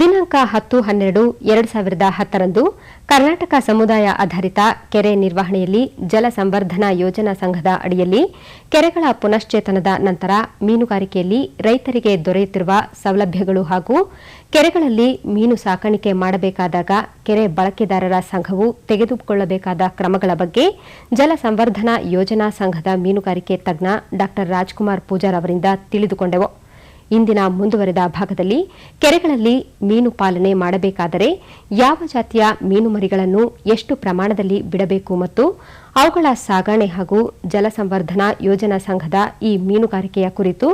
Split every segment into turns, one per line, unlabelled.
ದಿನಾಂಕ 10-12-2010 ಕರ್ನಾಟಕ ಸಮುದಾಯ ಆಧಾರಿತ ಕೆರೆ ನಿರ್ವಹಣೆಯಲ್ಲಿ ಜಲ ಸಂವರ್ಧನಾ ಯೋಜನಾ ಸಂಘದ ಅಡಿಯಲ್ಲಿ ಕೆರೆಗಳ ಪುನಶ್ಚೇತನದ ನಂತರ ಮೀನುಗಾರಿಕೆಯಲ್ಲಿ ರೈತರಿಗೆ ದೊರೆಯುತ್ತಿರುವ ಸೌಲಭ್ಯಗಳು ಹಾಗೂ ಕೆರೆಗಳಲ್ಲಿ ಮೀನು ಸಾಕಾಣಿಕೆ ಮಾಡಬೇಕಾದಾಗ ಕೆರೆ ಬಳಕೆದಾರರ ಸಂಘವು ತೆಗೆದುಕೊಳ್ಳಬೇಕಾದ ಕ್ರಮಗಳ ಬಗ್ಗೆ ಜಲ ಸಂವರ್ಧನಾ ಯೋಜನಾ ಸಂಘದ ಮೀನುಗಾರಿಕೆ ತಜ್ಞ ಡಾ ರಾಜ್ಕುಮಾರ್ ಪೂಜಾರ್ ಅವರಿಂದ ತಿಳಿದುಕೊಂಡೆವು. ಇಂದಿನ ಮುಂದುವರೆದ ಭಾಗದಲ್ಲಿ ಕೆರೆಗಳಲ್ಲಿ ಮೀನು ಪಾಲನೆ ಮಾಡಬೇಕಾದರೆ ಯಾವ ಜಾತಿಯ ಮೀನು ಮರಿಗಳನ್ನು ಎಷ್ಟು ಪ್ರಮಾಣದಲ್ಲಿ ಬಿಡಬೇಕು ಮತ್ತು ಅವುಗಳ ಸಾಗಣೆ ಹಾಗೂ ಜಲ ಸಂವರ್ಧನಾ ಯೋಜನಾ ಸಂಘದ ಈ ಮೀನುಗಾರಿಕೆಯ ಕುರಿತು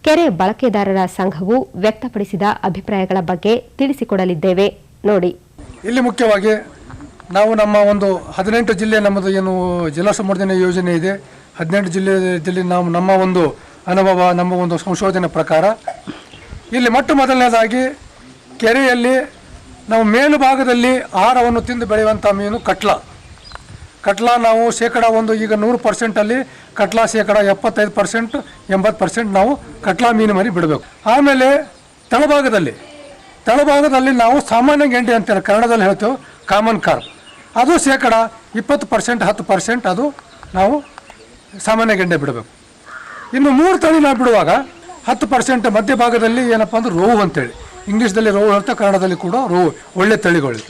ಕೆರೆ ಬಳಕೆದಾರರ ಸಂಘವು ವ್ಯಕ್ತಪಡಿಸಿದ ಅಭಿಪ್ರಾಯಗಳ ಬಗ್ಗೆ ತಿಳಿಸಿಕೊಡಲಿದ್ದೇವೆ. ನೋಡಿ,
ಇಲ್ಲಿ ಮುಖ್ಯವಾಗಿ ನಾವು ನಮ್ಮ ಒಂದು 18 ಜಿಲ್ಲೆ ನಮ್ಮದು ಏನು ಜಲ ಸಂವರ್ಧನೆ ಯೋಜನೆ ಇದೆ. 18 ಜಿಲ್ಲೆಯಲ್ಲಿ ನಾವು ನಮ್ಮ ಒಂದು ಅನುಭವ, ನಮ್ಮ ಒಂದು ಸಂಶೋಧನೆ ಪ್ರಕಾರ ಇಲ್ಲಿ ಮೊದಲನೇದಾಗಿ ಕೆರೆಯಲ್ಲಿ ನಾವು ಮೇಲುಭಾಗದಲ್ಲಿ ಆಹಾರವನ್ನು ತಿಂದು ಬೆಳೆಯುವಂಥ ಮೀನು ಕಟ್ಲ ನಾವು ಶೇಕಡ ಒಂದು ಈಗ 100%ಅಲ್ಲಿ ಕಟ್ಲ ಶೇಕಡ 75% 80% ನಾವು ಕಟ್ಲಾ ಮೀನು ಮರಿ ಬಿಡಬೇಕು. ಆಮೇಲೆ ತಳಭಾಗದಲ್ಲಿ ನಾವು ಸಾಮಾನ್ಯ ಗೆಂಡೆ ಅಂತೇಳಿ ಕನ್ನಡದಲ್ಲಿ ಹೇಳ್ತೇವೆ, ಕಾಮನ್ ಕಾರ್ಪ್, ಅದು ಶೇಕಡ 20% 10% ಅದು ನಾವು ಸಾಮಾನ್ಯ ಗೆಂಡೆ ಬಿಡಬೇಕು. ಇನ್ನು 3 ತಳಿ ನಾವು ಬಿಡುವಾಗ 10% ಮಧ್ಯಭಾಗದಲ್ಲಿ ಏನಪ್ಪ ಅಂದ್ರೆ ರೋವು ಅಂತೇಳಿ, ಇಂಗ್ಲೀಷ್ದಲ್ಲಿ ರೋವು ಹೇಳ್ತಾ, ಕನ್ನಡದಲ್ಲಿ ಕೂಡ ರೋವು, ಒಳ್ಳೆ ತಳಿಗಳು.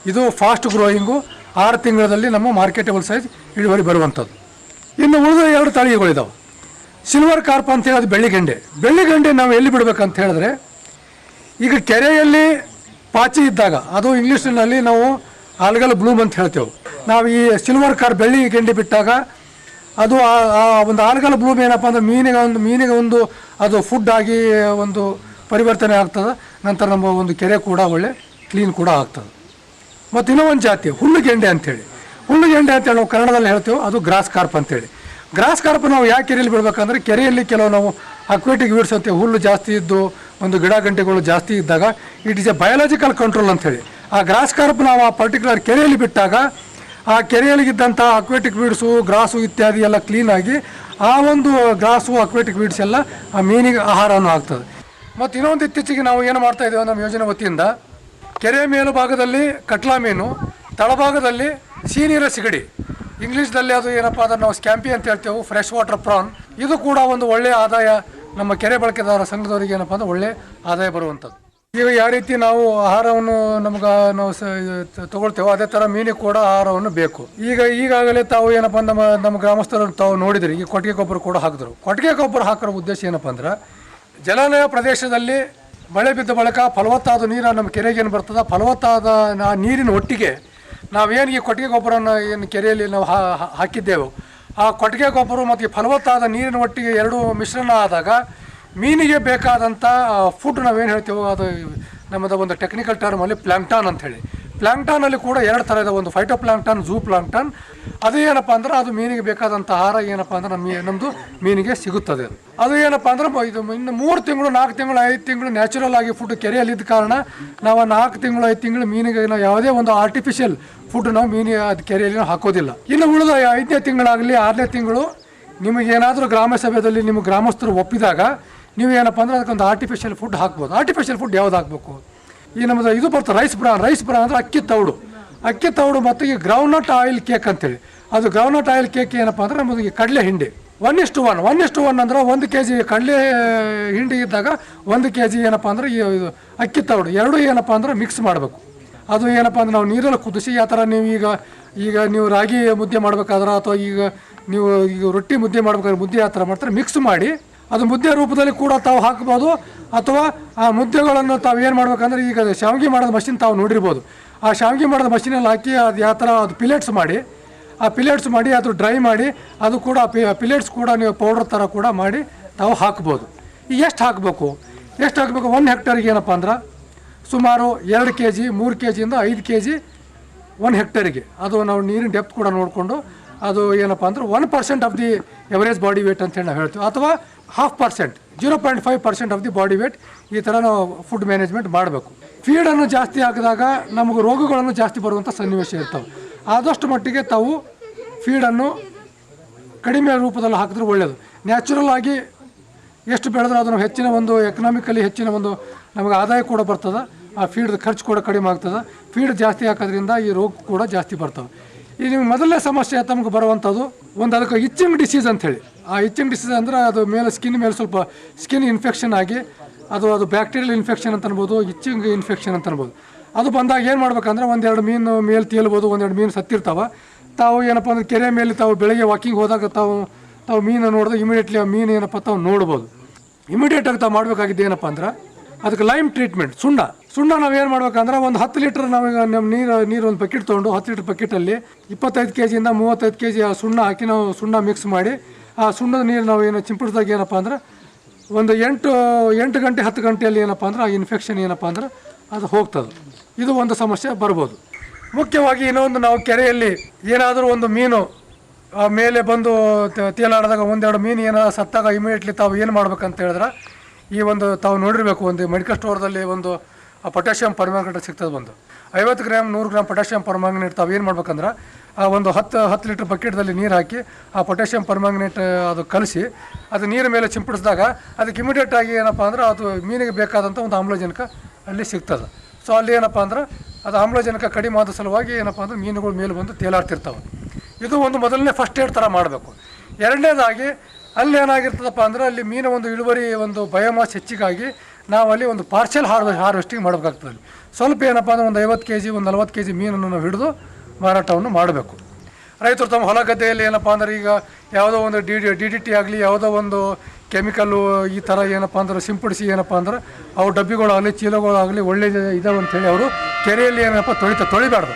ಇದು ಫಾಸ್ಟ್ ಗ್ರೋಯಿಂಗು, 6 ತಿಂಗಳಲ್ಲಿ ನಮ್ಮ ಮಾರ್ಕೆಟಬಲ್ ಸೈಜ್ ಇಳುವರಿ ಬರುವಂಥದ್ದು. ಇನ್ನು ಉಳಿದ 2 ತಳಿಗಳಿದಾವೆ. ಸಿಲ್ವರ್ ಕಾರ್ಪ್ ಅಂತೇಳಿ ಅದು ಬೆಳ್ಳಿಗೆಂಡೆ ನಾವು ಎಲ್ಲಿ ಬಿಡಬೇಕಂತ ಹೇಳಿದ್ರೆ, ಈಗ ಕೆರೆಯಲ್ಲಿ ಪಾಚಿ ಇದ್ದಾಗ, ಅದು ಇಂಗ್ಲೀಷ್ನಲ್ಲಿ ನಾವು ಆಲ್ಗಲ್ ಬ್ಲೂಮ್ ಅಂತ ಹೇಳ್ತೇವೆ. ನಾವು ಈ ಸಿಲ್ವರ್ ಕಾರ್ಪ್ ಬೆಳ್ಳಿಗೆಂಡೆ ಬಿಟ್ಟಾಗ ಅದು ಒಂದು ಆಲ್ಗಲ್ ಬ್ಲೂಮ್ ಏನಪ್ಪ ಅಂದ್ರೆ ಮೀನಿಗೆ ಒಂದು ಅದು ಫುಡ್ ಆಗಿ ಒಂದು ಪರಿವರ್ತನೆ ಆಗ್ತದೆ. ನಂತರ ನಮ್ಮ ಒಂದು ಕೆರೆ ಕೂಡ ಒಳ್ಳೆ ಕ್ಲೀನ್ ಕೂಡ ಆಗ್ತದೆ. ಮತ್ತು ಇನ್ನೂ ಒಂದು ಜಾತಿ ಹುಲ್ಲುಗೆಂಡೆ ಅಂತೇಳಿ ನಾವು ಕನ್ನಡದಲ್ಲಿ ಹೇಳ್ತೇವೆ, ಅದು ಗ್ರಾಸ್ ಕಾರ್ಪ್ ಅಂತೇಳಿ. ಗ್ರಾಸ್ ಕಾರ್ಪ್ ನಾವು ಯಾಕೆ ಕೆರೆಯಲ್ಲಿ ಬಿಡಬೇಕಂದ್ರೆ, ಕೆರೆಯಲ್ಲಿ ಕೆಲವು ನಾವು ಅಕ್ವೇಟಿಕ್ ವೀಡ್ಸ್ ಅಂತೇವೆ, ಹುಲ್ಲು ಜಾಸ್ತಿ ಇದ್ದು ಒಂದು ಗಿಡ ಗಂಟೆಗಳು ಜಾಸ್ತಿ ಇದ್ದಾಗ it is A biological control ಅಂಥೇಳಿ. ಆ ಗ್ರಾಸ್ ಕಾರ್ಪ್ ನಾವು ಆ ಪರ್ಟಿಕ್ಯುಲರ್ ಕೆರೆಯಲ್ಲಿ ಬಿಟ್ಟಾಗ ಆ ಕೆರೆಯಲ್ಲಿದ್ದಂಥ ಅಕ್ವೇಟಿಕ್ ವೀಡ್ಸು, ಗ್ರಾಸು ಇತ್ಯಾದಿ ಎಲ್ಲ ಕ್ಲೀನಾಗಿ ಆ ಒಂದು ಗ್ರಾಸು ಅಕ್ವೇಟಿಕ್ ವೀಡ್ಸ್ ಎಲ್ಲ ಆ ಮೀನಿಗೆ ಆಹಾರನೂ ಆಗ್ತದೆ. ಮತ್ತು ಇನ್ನೊಂದು ಇತ್ತೀಚೆಗೆ ನಾವು ಏನು ಮಾಡ್ತಾಯಿದ್ದೇವೆ ನಮ್ಮ ಯೋಜನೆ ವತಿಯಿಂದ, ಕೆರೆ ಮೇಲುಭಾಗದಲ್ಲಿ ಕಟ್ಲಾ ಮೀನು, ತಳಭಾಗದಲ್ಲಿ ಸೀನೀರ ಸಿಗಡಿ, ಇಂಗ್ಲೀಷ್ದಲ್ಲಿ ಅದು ಏನಪ್ಪ ಅಂದ್ರೆ ನಾವು ಸ್ಕ್ಯಾಂಪಿ ಅಂತ ಹೇಳ್ತೇವೆ, ಫ್ರೆಶ್ ವಾಟರ್ ಪ್ರಾನ್. ಇದು ಕೂಡ ಒಂದು ಒಳ್ಳೆಯ ಆದಾಯ ನಮ್ಮ ಕೆರೆ ಬಳಕೆದಾರ ಸಂಘದವರಿಗೆ ಏನಪ್ಪ ಅಂದ್ರೆ ಒಳ್ಳೆ ಆದಾಯ ಬರುವಂಥದ್ದು. ಈಗ ಯಾವ ರೀತಿ ನಾವು ಆಹಾರವನ್ನು ನಾವು ತಗೊಳ್ತೇವೋ ಅದೇ ಥರ ಮೀನಿಗೆ ಕೂಡ ಆಹಾರವನ್ನು ಬೇಕು. ಈಗಾಗಲೇ ತಾವು ಏನಪ್ಪ ನಮ್ಮ ಗ್ರಾಮಸ್ಥರು ತಾವು ನೋಡಿದ್ರಿ, ಈಗ ಕೊಟ್ಟಿಗೆ ಗೊಬ್ಬರ ಕೂಡ ಹಾಕಿದ್ರು. ಕೊಟ್ಟಿಗೆ ಗೊಬ್ಬರ ಹಾಕಿರೋ ಉದ್ದೇಶ ಏನಪ್ಪ ಅಂದ್ರೆ, ಜಲಾನಯ ಪ್ರದೇಶದಲ್ಲಿ ಮಳೆ ಬಿದ್ದ ಬಳಿಕ ಫಲವತ್ತಾದ ನೀರು ನಮ್ಮ ಕೆರೆಗೆ ಏನು ಬರ್ತದೆ, ಫಲವತ್ತಾದ ನೀರಿನ ಒಟ್ಟಿಗೆ ನಾವೇನು ಈ ಕೊಟ್ಟಿಗೆ ಗೊಬ್ಬರವನ್ನು ಏನು ಕೆರೆಯಲ್ಲಿ ನಾವು ಹಾಕಿದ್ದೆವು, ಆ ಕೊಟ್ಟಿಗೆ ಗೊಬ್ಬರ ಮತ್ತು ಫಲವತ್ತಾದ ನೀರಿನ ಒಟ್ಟಿಗೆ ಎರಡೂ ಮಿಶ್ರಣ ಆದಾಗ ಮೀನಿಗೆ ಬೇಕಾದಂಥ ಫುಡ್ ನಾವೇನು ಹೇಳ್ತೇವೆ, ಅದು ನಮ್ಮದು ಒಂದು ಟೆಕ್ನಿಕಲ್ ಟರ್ಮಲ್ಲಿ ಪ್ಲಾಂಕ್ಟಾನ್ ಅಂಥೇಳಿ. ಪ್ಲಾಂಕ್ಟಾನಲ್ಲಿ ಕೂಡ 2 ಥರದ, ಒಂದು ಫೈಟೋ ಪ್ಲಾಂಕ್ಟಾನ್, ಝೂ ಪ್ಲಾಂಕ್ಟಾನ್. ಅದು ಏನಪ್ಪ ಅಂದ್ರೆ ಅದು ಮೀನಿಗೆ ಬೇಕಾದಂಥ ಆಹಾರ ಏನಪ್ಪ ಅಂದ್ರೆ ನಮ್ಮದು ಮೀನಿಗೆ ಸಿಗುತ್ತದೆ. ಅದು ಏನಪ್ಪ ಅಂದ್ರೆ ಇದು ಇನ್ನು 3 ತಿಂಗಳು 4 ತಿಂಗಳು 5 ತಿಂಗಳು ನ್ಯಾಚುರಲ್ ಆಗಿ ಫುಡ್ ಕೆರೆಯಲ್ಲಿದ್ದ ಕಾರಣ ನಾವು 4 ತಿಂಗಳು 5 ತಿಂಗಳು ಮೀನಿಗೆ ನಾವು ಯಾವುದೇ ಒಂದು ಆರ್ಟಿಫಿಷಿಯಲ್ ಫುಡ್ ನಾವು ಮೀನಿಗೆ ಅದು ಕೆರೆಯಲ್ಲಿ ಹಾಕೋದಿಲ್ಲ. ಇನ್ನು ಉಳಿದ 5ನೇ ತಿಂಗಳಾಗಲಿ 6ನೇ ತಿಂಗಳು ನಿಮಗೇನಾದರೂ ಗ್ರಾಮ ಸಭೆಯಲ್ಲಿ ನಿಮ್ಮ ಗ್ರಾಮಸ್ಥರು ಒಪ್ಪಿದಾಗ ನೀವು ಏನಪ್ಪ ಅಂದ್ರೆ ಅದಕ್ಕೊಂದು ಆರ್ಟಿಫಿಷಿಯಲ್ ಫುಡ್ ಹಾಕ್ಬೋದು. ಆರ್ಟಿಫಿಷಿಯಲ್ ಫುಡ್ ಯಾವ್ದು ಹಾಕಬೇಕು, ಈ ನಮ್ಮದು ಇದು ಬರ್ತದೆ ರೈಸ್ ಬ್ರಾನ್ ಅಂದರೆ ಅಕ್ಕಿ ತೌಡು ಮತ್ತು ಈ ಗ್ರೌಂಡ್ನಟ್ ಆಯಿಲ್ ಕೇಕ್ ಅಂತೇಳಿ. ಅದು ಗ್ರೌಂಡ್ನಟ್ ಆಯಿಲ್ ಕೇಕ್ ಏನಪ್ಪ ಅಂದರೆ ನಮ್ಮದು ಈ ಕಡಲೆ ಹಿಂಡಿ 1:1 ಅಂದರೆ 1 kg ಕಡಲೆ ಹಿಂಡಿ ಇದ್ದಾಗ 1 kg ಏನಪ್ಪ ಅಂದರೆ ಇದು ಅಕ್ಕಿ ತೌಡು, ಎರಡೂ ಏನಪ್ಪ ಅಂದ್ರೆ ಮಿಕ್ಸ್ ಮಾಡಬೇಕು. ಅದು ಏನಪ್ಪ ಅಂದ್ರೆ ನಾವು ನೀರಲ್ಲಿ ಕುದಿಸಿ, ಆ ಥರ ನೀವು ಈಗ ನೀವು ರಾಗಿ ಮುದ್ದೆ ಮಾಡಬೇಕಾದ್ರೆ ಅಥವಾ ಈಗ ರೊಟ್ಟಿ ಮುದ್ದೆ ಮಾಡ್ಬೇಕಾದ್ರೆ ಮುದ್ದೆ ಆ ಥರ ಮಾಡ್ತಾರೆ, ಮಿಕ್ಸ್ ಮಾಡಿ ಅದು ಮುದ್ದೆ ರೂಪದಲ್ಲಿ ಕೂಡ ತಾವು ಹಾಕ್ಬೋದು. ಅಥವಾ ಆ ಮುದ್ದೆಗಳನ್ನು ತಾವು ಏನು ಮಾಡ್ಬೇಕಂದ್ರೆ, ಈಗ ಶಾವಿಗೆ ಮಾಡೋದು ಮಷಿನ್ ತಾವು ನೋಡಿರ್ಬೋದು, ಆ ಶಾವಿಗೆ ಮಾಡೋದು ಮಷಿನಲ್ಲಿ ಹಾಕಿ ಅದು ಯಾವ ಥರ ಅದು ಪಿಲೇಟ್ಸ್ ಮಾಡಿ ಅದು ಡ್ರೈ ಮಾಡಿ ಅದು ಕೂಡ ಪಿಲೇಟ್ಸ್ ಕೂಡ ನೀವು ಪೌಡ್ರ್ ಥರ ಕೂಡ ಮಾಡಿ ತಾವು ಹಾಕ್ಬೋದು. ಈಗ ಎಷ್ಟು ಹಾಕಬೇಕು 1 ಹೆಕ್ಟರ್ಗೆ ಏನಪ್ಪ ಅಂದ್ರೆ ಸುಮಾರು 2 kg 3 kgಯಿಂದ 5 kg 1 ಹೆಕ್ಟರ್ಗೆ. ಅದು ನಾವು ನೀರಿನ ಡೆಪ್ತ್ ಕೂಡ ನೋಡಿಕೊಂಡು ಅದು ಏನಪ್ಪ ಅಂದ್ರೆ 1% of the average body weight ಅಂತೇಳಿ ನಾವು ಹೇಳ್ತೀವಿ, ಅಥವಾ 0.5% 0.5% ಆಫ್ ದಿ ಬಾಡಿ ವೇಟ್. ಈ ಥರ ನಾವು ಫುಡ್ ಮ್ಯಾನೇಜ್ಮೆಂಟ್ ಮಾಡಬೇಕು. ಫೀಡನ್ನು ಜಾಸ್ತಿ ಹಾಕಿದಾಗ ನಮಗೆ ರೋಗಗಳನ್ನು ಜಾಸ್ತಿ ಬರುವಂಥ ಸನ್ನಿವೇಶ ಇರ್ತವೆ. ಆದಷ್ಟು ಮಟ್ಟಿಗೆ ತಾವು ಫೀಡನ್ನು ಕಡಿಮೆ ರೂಪದಲ್ಲಿ ಹಾಕಿದ್ರೆ ಒಳ್ಳೆಯದು. ನ್ಯಾಚುರಲ್ ಆಗಿ ಎಷ್ಟು ಬೆಳೆದ್ರೆ ಅದನ್ನು ಹೆಚ್ಚಿನ ಒಂದು ಎಕನಾಮಿಕಲಿ ಹೆಚ್ಚಿನ ಒಂದು ನಮಗೆ ಆದಾಯ ಕೂಡ ಬರ್ತದೆ. ಆ ಫೀಡ್ ಖರ್ಚು ಕೂಡ ಕಡಿಮೆ ಆಗ್ತದೆ. ಫೀಡ್ ಜಾಸ್ತಿ ಹಾಕೋದ್ರಿಂದ ಈ ರೋಗ ಕೂಡ ಜಾಸ್ತಿ ಬರ್ತವೆ. ಈ ನಿಮ್ಗೆ ಮೊದಲನೇ ಸಮಸ್ಯೆ ತಮಗೆ ಬರುವಂಥದ್ದು ಒಂದು ಅದಕ್ಕೆ ಇಚ್ಚಿಂಗ್ ಡಿಸೀಸ್ ಅಂಥೇಳಿ. ಆ ಇಚ್ಚಿಂಗ್ ಡಿಸೀಸ್ ಅಂದರೆ ಅದು ಮೇಲೆ ಸ್ಕಿನ್ ಮೇಲೆ ಸ್ವಲ್ಪ ಸ್ಕಿನ್ ಇನ್ಫೆಕ್ಷನ್ ಆಗಿ ಅದು ಬ್ಯಾಕ್ಟೀರಿಯಲ್ ಇನ್ಫೆಕ್ಷನ್ ಅಂತ ಅನ್ಬೋದು, ಇಚ್ಚಿಂಗ್ ಇನ್ಫೆಕ್ಷನ್ ಅಂತ ಅನ್ಬೋದು. ಅದು ಬಂದಾಗ ಏನು ಮಾಡ್ಬೇಕಂದ್ರೆ ಒಂದೆರಡು ಮೀನು ಮೇಲೆ ತೇಲ್ಬೋದು, ಒಂದೆರಡು ಮೀನು ಸತ್ತಿರ್ತಾವೆ. ತಾವು ಏನಪ್ಪ ಅಂದ್ರೆ ಕೆರೆ ಮೇಲೆ ತಾವು ಬೆಳಗ್ಗೆ ವಾಕಿಂಗ್ ಹೋದಾಗ ತಾವು ಮೀನು ನೋಡಿದ್ರೆ ಇಮಿಡಿಯೇಟ್ಲಿ ಆ ಮೀನು ಏನಪ್ಪ ತಾವು ನೋಡ್ಬೋದು. ಇಮಿಡಿಯೇಟಾಗಿ ತಾವು ಮಾಡಬೇಕಾಗಿದ್ದು ಏನಪ್ಪ ಅಂದ್ರೆ ಅದಕ್ಕೆ ಲೈಮ್ ಟ್ರೀಟ್ಮೆಂಟ್. ಸುಣ್ಣ ನಾವು ಏನು ಮಾಡ್ಬೇಕಂದ್ರೆ ಒಂದು 10 ಲೀಟ್ರ್ ನಾವೀಗ ನಮ್ಮ ನೀರು ಒಂದು ಬಕೆಟ್ ತೊಗೊಂಡು 10 ಲೀಟ್ರ್ ಬಕೆಟಲ್ಲಿ 25 kg ಇಂದ 35 kg ಆ ಸುಣ್ಣ ಹಾಕಿ ನಾವು ಸುಣ್ಣ ಮಿಕ್ಸ್ ಮಾಡಿ ಆ ಸುಣ್ಣದ ನೀರು ನಾವು ಏನು ಚಿಂಪಡಿಸಿದಾಗ ಏನಪ್ಪ ಅಂದ್ರೆ ಒಂದು 8 ಗಂಟೆ 10 ಗಂಟೆಯಲ್ಲಿ ಏನಪ್ಪ ಅಂದ್ರೆ ಆ ಇನ್ಫೆಕ್ಷನ್ ಏನಪ್ಪ ಅಂದ್ರೆ ಅದು ಹೋಗ್ತದೆ. ಇದು ಒಂದು ಸಮಸ್ಯೆ ಬರ್ಬೋದು. ಮುಖ್ಯವಾಗಿ ಇನ್ನೊಂದು, ನಾವು ಕೆರೆಯಲ್ಲಿ ಏನಾದರೂ ಒಂದು ಮೀನು ಮೇಲೆ ಬಂದು ತೇಲಾಡಿದಾಗ ಒಂದೆರಡು ಮೀನು ಏನಾದ್ರು ಸತ್ತಾಗ ಇಮಿಡಿಯೇಟ್ಲಿ ತಾವು ಏನು ಮಾಡ್ಬೇಕಂತ ಹೇಳಿದ್ರೆ ಈ ಒಂದು ತಾವು ನೋಡಿರಬೇಕು, ಒಂದು ಮೆಡಿಕಲ್ ಸ್ಟೋರ್ದಲ್ಲಿ ಒಂದು ಪೊಟ್ಯಾಷಿಯಂ ಪರ್ಮ್ಯಾಂಗನೇಟ್ ಸಿಗ್ತದೆ. ಒಂದು 50 ಗ್ರಾಮ್ 100 ಗ್ರಾಮ್ ಪೊಟ್ಯಾಷಿಯಂ ಪರ್ಮ್ಯಾಂಗನೇಟ್ ತಾವು ಏನು ಮಾಡ್ಬೇಕಂದ್ರೆ ಆ ಒಂದು 10 ಲೀಟ್ರ್ ಬಕೆಟ್ದಲ್ಲಿ ನೀರು ಹಾಕಿ ಆ ಪೊಟ್ಯಾಷಿಯಂ ಪರ್ಮ್ಯಾಂಗನೇಟ್ ಅದು ಕಲಸಿ ಅದು ನೀರ ಮೇಲೆ ಚಿಂಪಡಿಸಿದಾಗ ಅದಕ್ಕೆ ಇಮಿಡಿಯೇಟಾಗಿ ಏನಪ್ಪ ಅಂದ್ರೆ ಅದು ಮೀನಿಗೆ ಬೇಕಾದಂಥ ಒಂದು ಆಮ್ಲಜನಕ ಅಲ್ಲಿ ಸಿಗ್ತದೆ. ಸೊ ಅಲ್ಲಿ ಏನಪ್ಪ ಅಂದ್ರೆ ಅದು ಆಮ್ಲಜನಕ ಕಡಿಮೆ ಆದ ಸಲುವಾಗಿ ಏನಪ್ಪ ಅಂದ್ರೆ ಮೀನುಗಳು ಮೇಲೆ ಬಂದು ತೇಲಾಡ್ತಿರ್ತಾವೆ. ಇದು ಒಂದು ಮೊದಲನೇ ಫಸ್ಟ್ ಏಡ್ ಥರ ಮಾಡಬೇಕು. ಎರಡನೇದಾಗಿ ಅಲ್ಲಿ ಏನಾಗಿರ್ತದಪ್ಪ ಅಂದ್ರೆ ಅಲ್ಲಿ ಮೀನು ಒಂದು ಇಳುವರಿ ಒಂದು ಬಯೋಮಾಸ್ ಹೆಚ್ಚಿಗಾಗಿ ನಾವು ಅಲ್ಲಿ ಒಂದು ಪಾರ್ಷಲ್ ಹಾರ್ವೆಸ್ಟಿಂಗ್ ಮಾಡಬೇಕಾಗ್ತದೆ. ಸ್ವಲ್ಪ ಏನಪ್ಪ ಅಂದ್ರೆ ಒಂದು 50 kg ಒಂದು 40 kg ಮೀನನ್ನು ನಾವು ಹಿಡಿದು ಮಾರಾಟವನ್ನು ಮಾಡಬೇಕು. ರೈತರು ತಮ್ಮ ಹೊಲ ಗದ್ದೆಯಲ್ಲಿ ಏನಪ್ಪ ಅಂದ್ರೆ ಈಗ ಯಾವುದೋ ಒಂದು DDT ಆಗಲಿ ಯಾವುದೋ ಒಂದು ಕೆಮಿಕಲ್ಲು ಈ ಥರ ಏನಪ್ಪ ಅಂದ್ರೆ ಸಿಂಪಡಿಸಿ ಏನಪ್ಪ ಅಂದ್ರೆ ಅವು ಡಬ್ಬಿಗಳಾಗಲಿ ಚೀಲಗಳಾಗಲಿ ಒಳ್ಳೆ ಇದಾವೆ ಅಂಥೇಳಿ ಅವರು ಕೆರೆಯಲ್ಲಿ ಏನಪ್ಪ ತೊಳಿಬಾರ್ದು.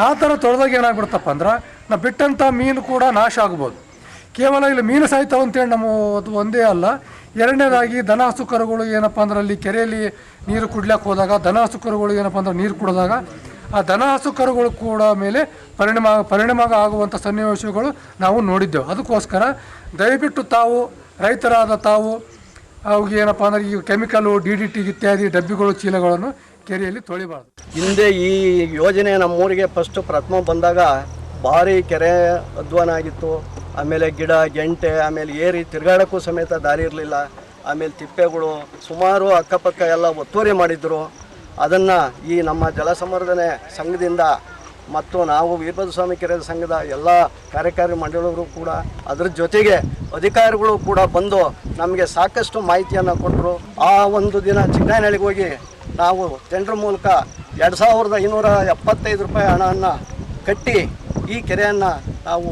ಆ ಥರ ತೊಳೆದಾಗ ಏನಾಗ್ಬಿಡ್ತಪ್ಪ ಅಂದ್ರೆ ನಾವು ಬಿಟ್ಟಂಥ ಮೀನು ಕೂಡ ನಾಶ ಆಗ್ಬೋದು. ಕೇವಲ ಇಲ್ಲಿ ಮೀನು ಸಾಯ್ತಾವೆ ಅಂತೇಳಿ ನಮ್ಮ ಅದು ಒಂದೇ ಅಲ್ಲ. ಎರಡನೇದಾಗಿ ದನ ಹಸು ಕರುಗಳು ಏನಪ್ಪ ಅಂದ್ರೆ ಅಲ್ಲಿ ಕೆರೆಯಲ್ಲಿ ನೀರು ಕುಡ್ಲಿಕ್ಕೆ ಹೋದಾಗ ದನ ಹಸು ಕರುಗಳು ಏನಪ್ಪ ಅಂದ್ರೆ ನೀರು ಕುಡಿದಾಗ ಆ ದನ ಹಸು ಕರುಗಳು ಕೂಡ ಮೇಲೆ ಪರಿಣಾಮ ಆಗುವಂಥ ಸನ್ನಿವೇಶಗಳು ನಾವು ನೋಡಿದ್ದೆವು. ಅದಕ್ಕೋಸ್ಕರ ದಯವಿಟ್ಟು ತಾವು ರೈತರಾದ ತಾವು ಅವಿಗೆ ಏನಪ್ಪ ಅಂದ್ರೆ ಈ ಕೆಮಿಕಲ್ಲು DDT ಇತ್ಯಾದಿ ಡಬ್ಬಿಗಳು ಚೀಲಗಳನ್ನು ಕೆರೆಯಲ್ಲಿ ತೊಳಿಬಾರ್ದು.
ಹಿಂದೆ ಈ ಯೋಜನೆ ನಮ್ಮೂರಿಗೆ ಫಸ್ಟ್ ಪ್ರಥಮ ಬಂದಾಗ ಭಾರಿ ಕೆರೆ ಅಧ್ವಾನ ಆಗಿತ್ತು. ಆಮೇಲೆ ಗಿಡ ಗೆಂಟೆ ಆಮೇಲೆ ಏರಿ ತಿರುಗಾಡೋಕ್ಕೂ ಸಮೇತ ದಾರಿ ಇರಲಿಲ್ಲ. ಆಮೇಲೆ ತಿಪ್ಪೆಗಳು ಸುಮಾರು ಅಕ್ಕಪಕ್ಕ ಎಲ್ಲ ಒತ್ತುವರಿ ಮಾಡಿದ್ರು. ಅದನ್ನು ಈ ನಮ್ಮ ಜಲಸಂವರ್ಧನೆ ಸಂಘದಿಂದ ಮತ್ತು ನಾವು ವೀರಭದ್ರಸ್ವಾಮಿ ಕೆರೆ ಸಂಘದ ಎಲ್ಲ ಕಾರ್ಯಕಾರಿ ಮಂಡಳಿಯವರು ಕೂಡ ಅದರ ಜೊತೆಗೆ ಅಧಿಕಾರಿಗಳು ಕೂಡ ಬಂದು ನಮಗೆ ಸಾಕಷ್ಟು ಮಾಹಿತಿಯನ್ನು ಕೊಟ್ಟರು. ಆ ಒಂದು ದಿನ ಚಿಕ್ಕನಹಳ್ಳಿಗೆ ಹೋಗಿ ನಾವು ಟೆಂಡರ್ ಮೂಲಕ 2575 ರೂಪಾಯಿ ಹಣವನ್ನು ಕಟ್ಟಿ ಈ ಕೆರೆಯನ್ನು ನಾವು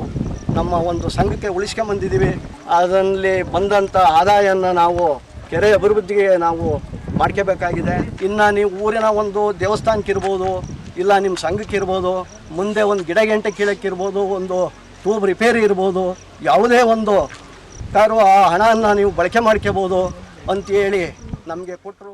ನಮ್ಮ ಒಂದು ಸಂಘಕ್ಕೆ ಉಳಿಸ್ಕೊಂಬಂದಿದ್ದೀವಿ. ಅದರಲ್ಲಿ ಬಂದಂಥ ಆದಾಯವನ್ನು ನಾವು ಕೆರೆ ಅಭಿವೃದ್ಧಿಗೆ ನಾವು ಮಾಡ್ಕೋಬೇಕಾಗಿದೆ. ಇನ್ನು ನೀವು ಊರಿನ ಒಂದು ದೇವಸ್ಥಾನಕ್ಕಿರ್ಬೋದು, ಇಲ್ಲ ನಿಮ್ಮ ಸಂಘಕ್ಕಿರ್ಬೋದು, ಮುಂದೆ ಒಂದು ಗಿಡ ಗಂಟೆ ಕೀಳಕ್ಕಿರ್ಬೋದು, ಒಂದು ಟ್ಯೂಬ್ ರಿಪೇರಿ ಇರ್ಬೋದು, ಯಾವುದೇ ಒಂದು ಕಾರು ಆ ಹಣವನ್ನು ನೀವು ಬಳಕೆ ಮಾಡ್ಕೋಬೋದು ಅಂತೇಳಿ ನಮಗೆ ಕೊಟ್ಟರು.